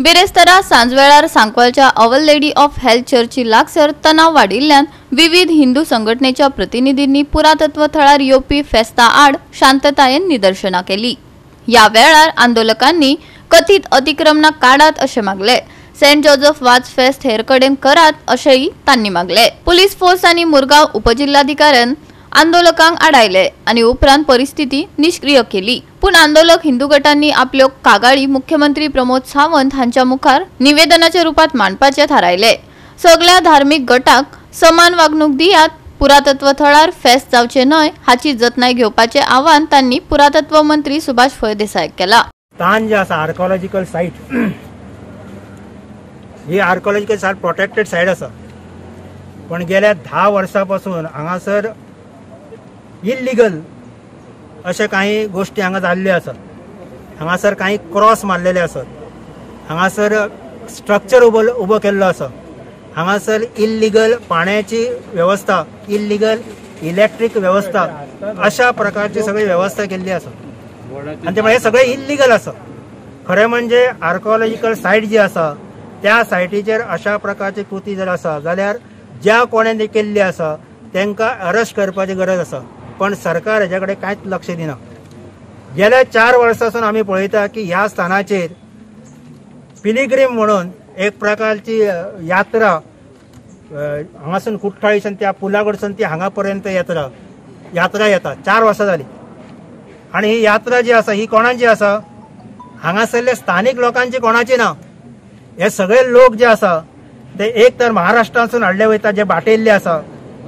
बिरेस्तारा सांजवेळार सांकवालच्या our lady of health चर्ची लागसर तणाव वाडिल्ल्यान विविध हिंदू संघटनेच्या प्रतिनिधींनी पुरातत्व थळार येवपी फेस्ता आड शांततायेन निदर्शना केली। या वेळार आंदोलकांनी कथित अतिक्रमणा काढात अशें मागले। सेंट जोसेफ वाच फेस्त हेर कडेन करात अशेंय तांणी मागले। पुलीस फोर्स आनी मुरगांव उपजिल्हाधिकाऱ्यान आंदोलकांक आडायले आनी उपरांत परिस्थिती निष्क्रिय केली। पण आंदोलक हिंदू गटांनी आपल्यो कागाळी मुख्यमंत्री प्रमोद सावंत हांच्या मुखार निवेदनाच्या रूपात मांडपाचे थारायले। सगळ्या धार्मिक गटांक समान वागणूक दियात, पुरातत्व थळार फेस्त जावचे न्हय हाची जतनाय घेवपाचे आवाहन तांणी पुरातत्व मंत्री सुभाष फळदेसायाक केला। तान जे आसा आर्किओलॉजिकल साइट ही आर्किओलॉजिकल साइट प्रोटेक्टेड साइट आसा, पण गेल्या 10 वर्सांपासून हांगासर इल्लीगल अशे काही गोष्टी हांगा जाल्ल्यो आसात। हांगासर काही क्रॉस मारलेले आसात, हांगासर स्ट्रक्चर उबो केल्लो आसा, हांगासर इल्लीगल पाण्याची व्यवस्था, इल्लीगल इलेक्ट्रीक व्यवस्था अशा प्रकारची सगळी व्यवस्था केल्ली आसा आणि त्यामुळे हे सगळे इल्लीगल आसा। खरें म्हणजे आर्किओलॉजिकल साइट जी आसा त्या सायटीचेर अशा प्रकारची कृती जर आसा जाल्यार ज्या कोणें केल्ली आसा तांकां अरेस्ट करपाची गरज आसा, पण सरकार हेच्या कडेन कांयच लक्ष दिना। गेल्या 4 वर्सांसून आमी पळयता की ह्या स्थानाचेर पिलिग्रीम म्हणून एक प्रकारची यात्रा हांगासून कुठ्ठाळीसून त्या पुला कडसून ती हांगा पर्यंत यात्रा येता। 4 वर्सां जाली आणि ही यात्रा जी आसा ही कोणाची आसा? हांगासरल्या स्थानिक लोकांची कोणाची ना। हे सगळे लोक जे आसा ते एक तर महाराष्ट्रासून हाडले वयता जे बाटयल्ले आसा,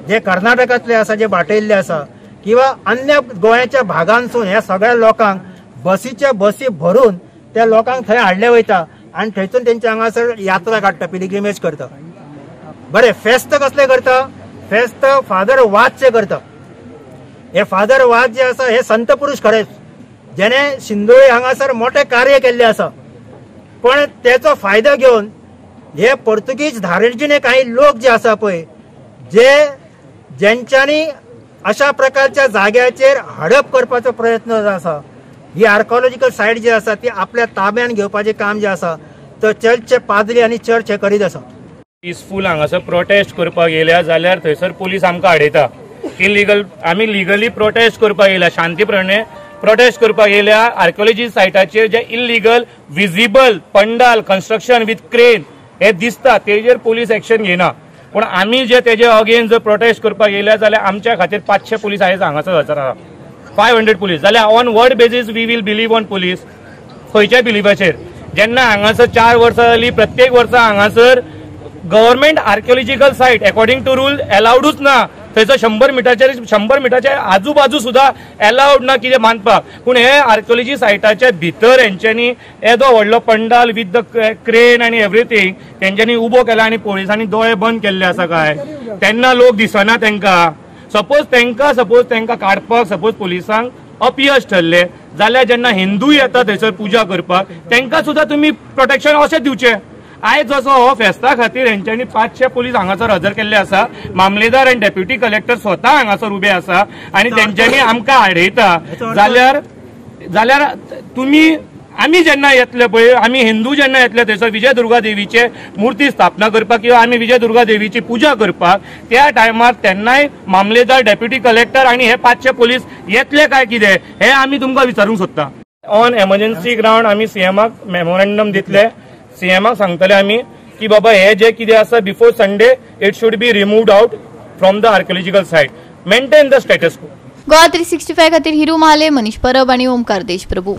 जे कर्नाटकातले आसा जे बाटयल्ले आसा, किंवा अन्य गोंयाच्या भागांसून ह्या सगळ्या लोकांक बसीच्या बसी भरून त्या लोकांक थंय हाडले वयता आणि थंयसून तेंचे हांगासर यात्रा काडटा, पिलिग्रिमेज करता। बरें, फेस्त कसले करता? फेस्त फादर वाझचे करता। हे फादर वाझ जे आसा हे संत पुरुष खरेच, जेणे शिंदोळे हांगासर मोठे कार्य केल्ले आसा, पण त्याचो फायदो घेवन हे पोर्तुगीज धार्जिणे काही लोक जे आसा पळय, ज्यांच्यानी अशा प्रकारच्या जाग्याचेर हडप करपाचो प्रयत्न जो आसा, ही आर्किओलॉजिकल साइट जी आसा ती आपल्या ताब्यान घेवपाचें काम जे आसा तो चर्चचे पाद्री आनी चर्च हे करीत आसा। पीसफूल हांगासर प्रोटेस्ट करपाक गेल्या जाल्यार थंयसर पुलीस आमकां आडयता। इलिगल आमी लिगली प्रोटेस्ट करपाक गेल्या, शांतीप्रमाणे प्रोटेस्ट करपाक गेल्या आर्किओलॉजी सायटाचेर जे illegal visible pandal construction with crane हे दिसता तेजेर पुलीस एक्शन घेना, पण आमी जे तेजे अगेन्स्ट जर प्रोटेस्ट करपाक गेल्या जाल्यार आमच्या खातीर 500 पुलीस आयज हांगासर हजर आसा, 500 पुलीस। जाल्यार on what basis we will believe on police? खंयच्या बिलिवाचेर? जेन्ना हांगासर 4 वर्सां जाली प्रत्येक वर्सा हांगासर government archaeological site according to rule अलाउडूच ना। थंयसर 100 मिटरच्या आजू बाजू सुद्धा अलाउड ना कितें बांदपाक, पूण हे आर्किओलॉजी सायटाच्या भितर हेंच्यांनी येदो व्हडलो पंडाल विथ द क्रेन आनी एवरीथींग तेंच्यांनी उबो केला आनी पुलिसांनी दोळे बंद केल्ले आसा काय? तेन्ना लोक दिसना तांकां। सपोज तांकां काडपाक सपोज पुलिसांक अपयश ठरले जाल्यार जेन्ना हिंदू येता थंयसर पुजा करपाक तांकां सुद्धा तुमी प्रोटेक्शन अशें दिवचें। आयज असो हो फेस्ता खातीर हेंच्यांनी 500 पुलीस हांगासर हजर केल्ले आसा। मामलेदार आनी डेप्युटी कलेक्टर स्वता हांगासर उबे आसा आनी तेंच्यांनी आमकां आडयता जाल्यार तुमी आमी जेन्ना येतले पळय, आमी हिंदू जेन्ना येतले थंयसर विजय दुर्गा देवीचे मुर्ती स्थापना करपाक किंवा आमी विजय दुर्गा देवीची पुजा करपाक, त्या टायमार तेन्नाय मामलेदार डेप्युटी कलेक्टर आनी हे 500 पुलीस येतले काय कितें हे आमी तुमकां विचारूंक सोदता। ऑन एमर्जन्सी ग्राउंड आमी सीएमाक मेमोरेंडम दितले। सीएमाक सांगतले आमी की बाबा हे जे कितें आसा before Sunday it should be removed out from the archaeological site, maintain the status को। गोवा 365 खातीर हिरू महाले, मनीष परब आनी ओमकार देशप्रभू।